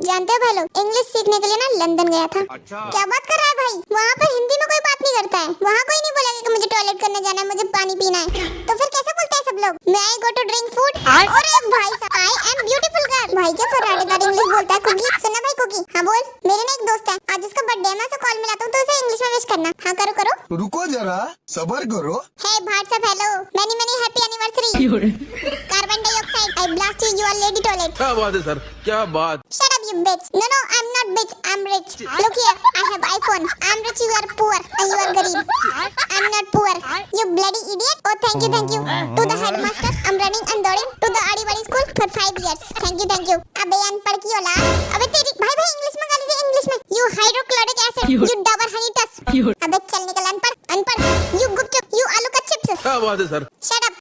जानते हो भाई लोग, इंग्लिश सीखने के लिए ना लंदन गया था। अच्छा। क्या बात कर रहा है भाई, वहाँ पर हिंदी में कोई बात नहीं करता है। वहाँ कोई नहीं बोलेगा कि मुझे टॉयलेट करने जाना है, मुझे पानी पीना है। तो फिर कैसे बोलते हैं सब लोग, मैं आई गो टू ड्रिंक फूड। और एक भाई साहब, आई एम ब्यूटीफुल गर्ल। भाई क्या फर्राटेदार इंग्लिश बोलता है कुकी। सुनना भाई कुकी। हाँ बोल। मेरे ना एक दोस्त है, आज उसका बर्थडे है, मैं उसे कॉल मिलाता हूँ तो उसे इंग्लिश में विश करना। हाँ करो करो। रुको जरा सबर करो। Hey WhatsApp, hello, many many happy anniversary. Carbon dioxide, I blast you, your lady toilet. क्या बात है सर, क्या बात। Shut up, you bitch. No, I am not bitch. I am rich. Look here, I have iPhone. I am rich, you are poor, and you are गरीब. I am not poor. You bloody idiot. Oh, thank you. To the headmaster, I'm running and dodging to the आड़ीवाड़ी school for 5 years. Thank you. अबे अनपढ़ की औलाद. अबे तेरी भाई English में गाली दे, इंग्लिश में. You hydrochloric acid. You double honey tuss. अबे चल निकल अनपढ़. You gupchup. You आलू का चिप्स. क्या बात है sir. Shut up.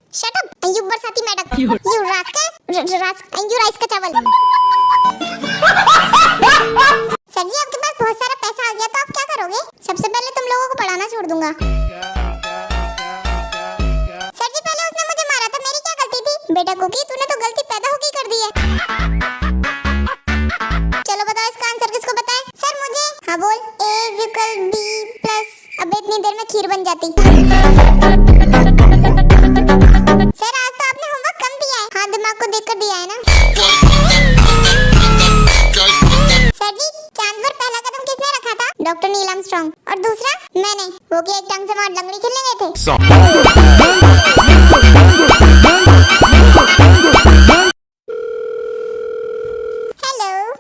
And you बरसाती madam. You rascal. And you rice का चावल. सर जी आपके पास बहुत सारा पैसा आ गया तो आप क्या करोगे? सबसे पहले तुम लोगों को पढ़ाना छोड़ दूंगा। सर जी पहले उसने मुझे मारा था, मेरी क्या गलती थी? बेटा कुकी तूने तो गलती पैदा होके कर दी है। चलो बताओ इसका आंसर किसको पता है? सर मुझे। हाँ बोल। A=B+। अबे इतनी देर में खीर बन जाती। सर आज तो आपने होमवर्क कम दिया है। हाँ दिमाग को देखकर दिया है ना। सर जी चांद पर पहला कदम किसने रखा था? Doctor Neil Armstrong. और दूसरा? मैंने। वो क्या एक टांग से वहाँ लंगड़ी खेलने गए थे?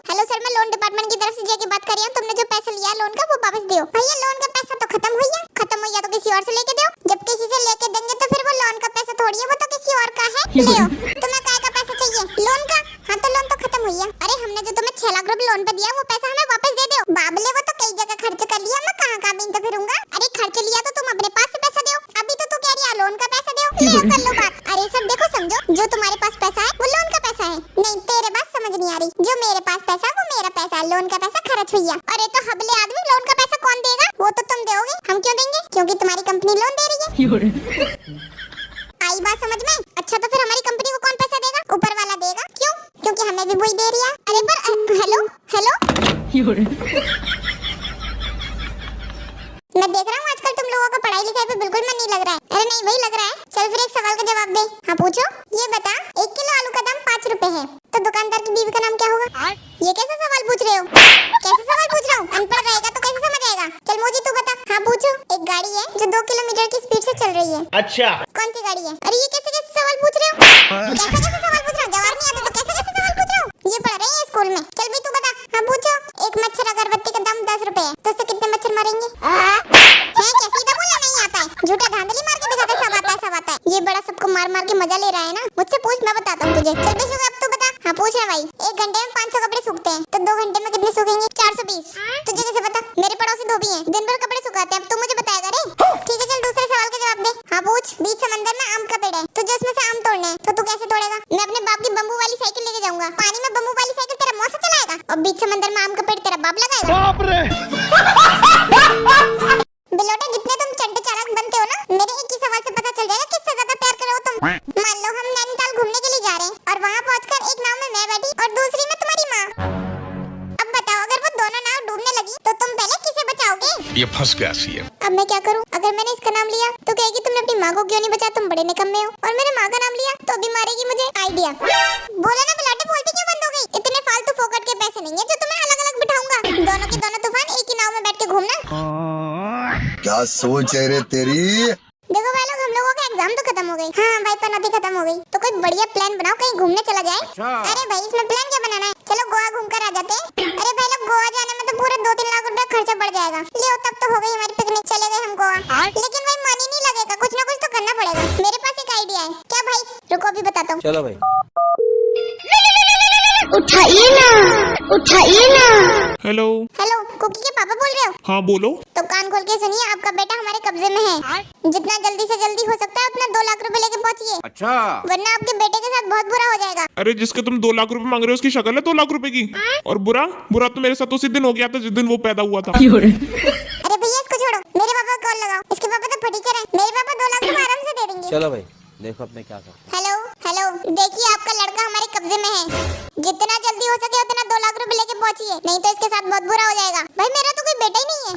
हेलो सर, मैं लोन डिपार्टमेंट की तरफ से जाके बात कर रही हूँ। तुमने जो पैसा लिया लोन का वो वापस दो। भैया लोन का पैसा तो खत्म हुई तो किसी और से लेके दो। जब किसी से लेके देंगे तो फिर वो लोन का पैसा थोड़ी है, वो तो किसी और का है। ले तुम्हें काय का पैसा चाहिए? लोन का? हाँ तो लोन तो खत्म हुई है। अरे हमने जो तुम्हें 6 लाख रुपए लोन पे दिया वो पैसा हमें वापस दे दो। बाबले वो तो कई जगह खर्च कर लिया, मैं कहाँ भी तो फिरूंगा। अरे खर्च लिया तो तुम अपने पास से पैसा दो। अभी तो तू कह रही है लोन का पैसा दो। ले कर लो बात। अरे सब देखो समझो, जो तुम्हारे पास पैसा है वो लोन का पैसा है। नहीं तेरे बात समझ नहीं आ रही। जो मेरे पास पैसा है वो मेरा पैसा है, लोन का पैसा खर्च हुई है। अरे तो हबले आदमी लोन का पैसा कौन देगा? वो तो तुम दोगे। हम क्यों देंगे? क्योंकि तुम्हारी कंपनी लोन दे रही है। आई बात समझ में? अच्छा तो फिर हमारी कंपनी को कौन पैसा देगा? ऊपर वाला देगा। क्यों? क्योंकि हमें भी वही दे रही है। अरे पर हेलो मैं देख रहा हूँ आजकल तुम लोगों का पढ़ाई लिखाई पे बिल्कुल मन नहीं लग रहा है। अरे नहीं वही लग रहा है। चल फिर एक सवाल का जवाब दे। हाँ पूछो। ये बता 1 किलो आलू का दाम 5 रुपए है तो दुकानदार की बीवी का नाम क्या होगा? ये कैसा सवाल पूछ रहे हो? कैसे सवाल पूछ रहा हूँ? अनपढ़ रहेगा तो कैसे समझ आएगा? चल मुझे तू बता। हाँ पूछो। एक गाड़ी है जो 2 किलोमीटर की स्पीड से चल रही है। अच्छा। कौन सी गाड़ी है? अरे ये कैसे सवाल पूछ रहे हो? कैसे सवाल पूछ रहा हूँ? जवाब नहीं आता तो कैसे सवाल पूछ रहा हूँ? ये पढ़ रहे हैं स्कूल में। चल भी तू बता। हाँ पूछो। एक मच्छर अगरबत्ती का दाम 10 रुपए है तो उससे कितने मच्छर मरेंगे? क्या सीधा बोला नहीं आता है? झूठा धांधली मार के दिखाता है सब आता है। ये बड़ा सबको मार के मजा ले रहा है ना। मुझसे पूछ मैं बताता हूँ तुझे। चल बेशुगर अब तू बता। हाँ पूछ रहा भाई। 1 घंटे में 500 कपड़े सूखते हैं तो 2 घंटे में कितने सूखेंगे? 420। तुझे कैसे पता? मेरे पड़ोसी धोबी हैं, दिन भर कपड़े सुखाते हैं। अब तू मुझे बताएगा रे। ठीक है चल दूसरे सवाल का जवाब दे। हाँ पूछ। बीच समंदर में आम का पेड़ है, तुझे उसमें से आम तोड़ने हैं तो तू कैसे तोड़ेगा? मैं अपने बाप की बम्बू वाली साइकिल लेके जाऊंगा। पानी में बम्बू वाली साइकिल तेरा मौसा चलाएगा और बीच समंदर में आम का पेड़ तेरा बाप लगाएगा। बाप रे। बिलोटा जितने तुम चंटे चालाक बनते हो ना, मेरे एक ही सवाल से पता चल जाएगा किससे ज्यादा प्यार कर रहे हो तुम। मान लो हम नैनीताल घूमने के लिए जा रहे हैं और वहाँ पहुंचकर एक नाव में मैं बैठी और दूसरी में तुम्हारी माँ। अब बताओ अगर वो दोनों नाव डूबने लगी तो तुम पहले किसे बचाओगे? ये फंस गया सीएम। अब मैं क्या करूं? अगर मैंने इसका नाम लिया तो कहेगी तुमने अपनी माँ को क्यों नहीं बचाया, तुम बड़े निकम्मे हो। और मैंने माँ का नाम लिया तो भी मारेगी मुझे। आइडिया। बोला ना बिलाटे, बोलती क्यों बंद हो गई? इतने फालतू फोकट के पैसे नहीं है जो तुम्हें अलग अलग बिठाऊंगा। दोनों के दोनों तूफान एक ही नाव में बैठ के घूमना। क्या सोच है रे तेरी? देखो भाई लोग हम लोगों का एग्जाम तो खत्म हो गई। हाँ भाई पनौती खत्म हो गई तो कोई बढ़िया प्लान बनाओ, कहीं घूमने चला जाए। अरे भाई इसमें प्लान क्या बनाना है? चलो गोवा घूमकर आ जाते हैं। अरे भाई लोग गोवा जाने में तो पूरे 2-3 लाख रुपए खर्चा पड़ जाएगा। ले तब तो हो गई हमारी पिकनिक, चले गए हम गोवा। लेकिन भाई मनी नहीं लगेगा, कुछ ना कुछ तो करना पड़ेगा। मेरे पास एक आइडिया है। क्या भाई? रुको अभी बताता हूँ। चलो भाई। उठाइए ना। हेलो कुकी के पापा बोल रहे हो? हाँ बोलो। तो कान खोल के सुनिए, आपका बेटा हमारे कब्जे में है। जितना जल्दी से जल्दी हो सकता है उतना 2 लाख रुपए लेके पहुंचिए। अच्छा। वरना आपके बेटे के साथ बहुत बुरा हो जाएगा। अरे जिसके तुम 2 लाख रुपए मांग रहे हो उसकी शक्ल है 2 लाख रुपए की। और बुरा तो मेरे साथ उसी दिन हो गया था जिस दिन वो पैदा हुआ था। अरे भैया इसको छोड़ो, मेरे पापा को कॉल लगाओ। इसके पापा तो फटीचर हैं। मेरे पापा 2 लाख रुपए आराम से दे देंगे। चलो भाई देखो अब मैं क्या करूं। हेलो हेलो, देखिए आपका लड़का हमारे कब्जे में है। जितना जल्दी हो सके उतना 2 लाख रुपए लेके पहुंचिए, नहीं तो इसके साथ बहुत बुरा हो जाएगा। भाई मेरा तो कोई बेटा ही नहीं है।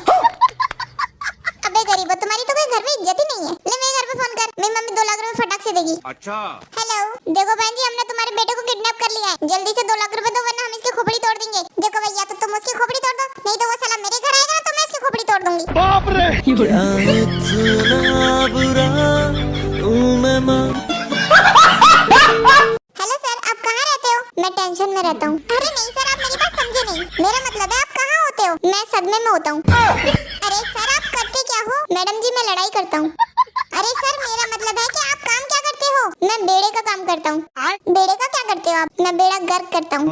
अबे गरीबो, तुम्हारी तो कोई घर में इज्जत ही नहीं है। ले मेरे घर पे फोन कर, मेरी मम्मी 2 लाख रुपए फटाक से देगी। अच्छा। हेलो, देखो बहन जी, हमने तुम्हारे बेटे को किडनैप कर लिया है। जल्दी से 2 लाख रुपए दो वरना हम इसकी खोपड़ी तोड़ देंगे। देखो भैया, तो तुम उसकी खोपड़ी तोड़ दो, नहीं तो वो साला मेरे घर आएगा तो मैं इसकी खोपड़ी तोड़ दूंगी। बाप रे। हेलो सर, आप कहाँ रहते हो? मैं टेंशन में रहता हूँ। अरे नहीं सर, आप मेरी बात समझे नहीं। मेरा मतलब है आप कहाँ होते हो? मैं सदमे में होता हूँ। अरे सर, आप करते क्या हो? मैडम जी, मैं लड़ाई करता हूँ। अरे सर, मेरा मतलब है कि आप काम क्या करते हो? मैं बेड़े का काम करता हूँ। बेड़े का क्या करते हो आप? मैं बेड़ा गर्क करता हूँ।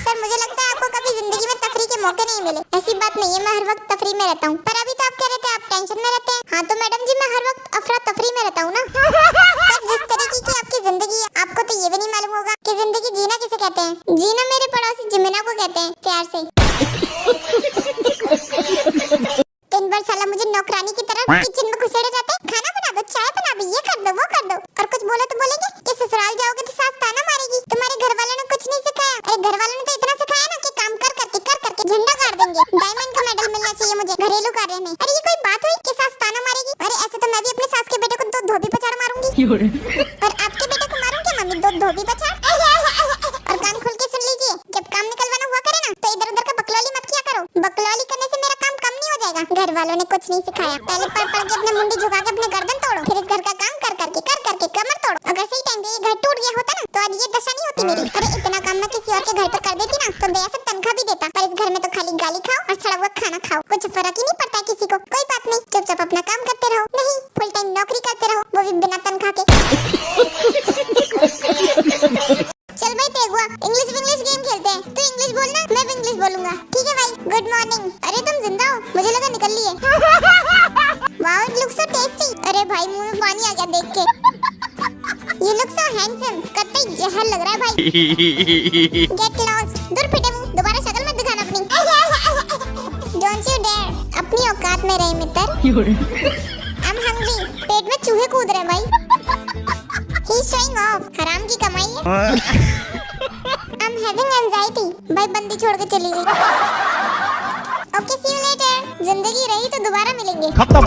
सर, मुझे लगता है आपको कभी जिंदगी में तफरी के मौके नहीं मिले। ऐसी बात नहीं है, मैं हर वक्त तफरी में रहता हूँ। पर अभी तो आप कह रहे थे आप टेंशन में रहते हैं। हाँ तो मैडम जी, मैं हर वक्त अफरा तफरी में रहता हूँ ना। सर, जिस तरीके की आपकी जिंदगी है, आपको तो ये भी नहीं मालूम होगा कि जिंदगी जीना किसे कहते हैं। जीना मेरे पड़ोसी जिमिना को कहते हैं, प्यार से। दिन भर साला मुझे नौकरानी की तरह किचन में घुसेड़े रहते हैं। खाना बना दो, चाय बना दो, ये कर दो, वो कर दो। और कुछ बोले तो बोलेंगे कि ससुराल जाओगे तो सास ताना मारेगी। तुम्हारे घर वालों ने कुछ नहीं सिखाया। अरे घर वालों ने तो इतना सिखाया ना कि काम कर करके झंडा गाड़ देंगे। डायमंड का मेडल मिलना चाहिए मुझे घरेलू कार्य में। अरे ये कोई बात हुई कि सास ताना मारेगी? अरे ऐसे तो मैं भी अपने सास के बेटे को 2 धोबी पछाड़ मारूंगी। और आपके बेटे को मारूं क्या मम्मी? 2 धोबी पछाड़। और कान खोल के सुन लीजिए, जब काम निकलवाना हुआ करे ना तो इधर उधर का बकलौली मत किया करो। बकलौली करने से मेरा काम कम नहीं हो जाएगा। घर वालों ने कुछ नहीं सिखाया। पहले पढ़ के अपने मुंडी झुका के अपने गर्दन तोड़ो, फिर इस घर का काम कर करके कमर तोड़ो। अगर सही टाइम पे ये घर टूट गया होता ना तो आज ये दशा नहीं होती मेरी। अरे इतना काम मैं किसी और के घर पे कर देती ना तो दया से तनख्वाह भी देता। पर इस घर में तो खाली गाली खाओ और सड़ा हुआ खाना खाओ। कुछ फर्क ही नहीं पड़ता है किसी को। कोई बात नहीं, चुपचाप अपना काम करते रहो। नहीं, फुल टाइम नौकरी करते रहो, वो भी बिना तनख्वाह के। चल भाई तेगुआ, इंग्लिश गेम खेलते हैं। तू इंग्लिश बोलना, मैं भी इंग्लिश बोलूंगा। ठीक है भाई, गुड मॉर्निंग। अरे तुम जिंदा हो? मुझे लगा निकल लिए। Wow, it looks so tasty. अरे भाई, मुंह में पानी आ गया देख के। You look so handsome. कतई जहर लग रहा है भाई। Get lost. दूर फिटे मुंह, दोबारा शक्ल मत दिखाना अपनी। Don't you dare. अपनी औकात में रहे मित्र। I am hungry. पेट में चूहे कूद रहे हैं भाई। He is showing off. हराम की कमाई है। I am having anxiety. भाई बंदी छोड़ के चली गई। Okay, see you later. जिंदगी रही तो दोबारा मिलेंगे। खत्म।